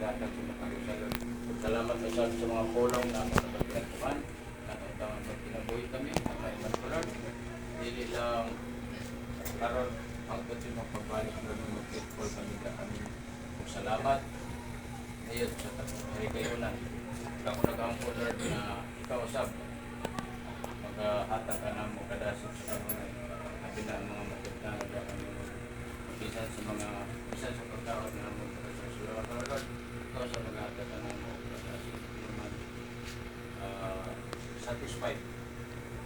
ilatag sa mga kalusalan. Salamat sa mga pulong na mga kapagkuhan. Natang pag kinabuhi kami, nakaiman ko lang. Hindi lang karon ang pati magpagbalik na mag-grateful kami ka kami. Salamat. Ayun, sa tatang kayunan. Ako nag-aampo Lord na ikaw sab. Mag-hatag ka na mo kadasot sa kanunay. Sabi na ang mga matutang na kami bisan sa pagkaon na mo sa sulawan ng Lord. Ikaw sa mag-hatag ka na mo kadasot naman satisfied.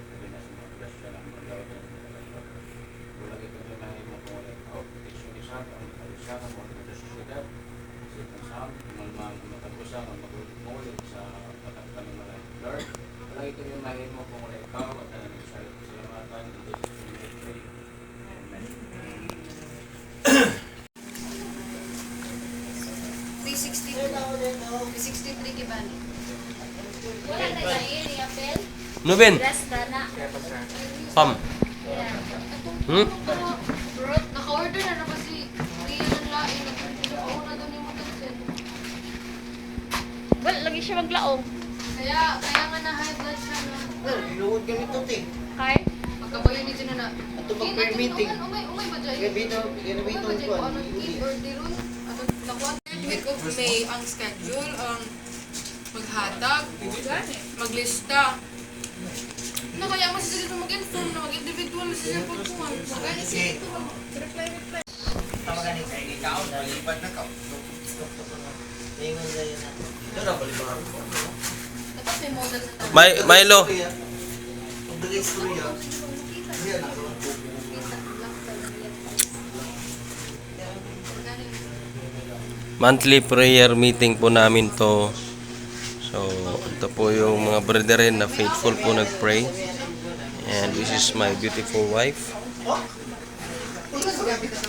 Sabi na sa mga kadasot na mo Lord. Bulag ito na mo kung wala ikaw. Protection isa, ang kalisahan mo sa sosyedad. Sa itong saan, mga matagusang ang mag-ulit sa patagkan ng mga Lord. Walang ito yung mahal mo kung wala ikaw at ang salamatan in Jesus' name. Amen. 363 Kibani. Wala na ganyan ni Apel. Nubin, Rasta na. Pam. Hmm? Bro, naka-order na na kasi hindi yan lain. Nakauna doon yung matansin. Well, lagi siya maglaong. Kaya nga na high blood siya na. Well, inuod kami ito, te. Kay? Pagkabayan ni Tina na. Ato ba prayer meeting? Umay ba dyan? Gabi to, gabi to ko. Ano, birthday ron? Ano, nakuha? Week of May ang schedule, maghatag, maglista. Na kaya mas sila ito mag-inform na mag-individual sila pagkuhan. Magkaya sila ito mag-reply. Tama ka ni Kay ikaw, nalibad na ka. Ingon na yun. Ito na, balibangan ko. Dapat may model na tayo. Milo. Ang dali istorya. Ayan, nakaroon ko. Monthly prayer meeting po namin to. So, ito po yung mga brethren na faithful po nag-pray. And this is my beautiful wife. Gabi ka sa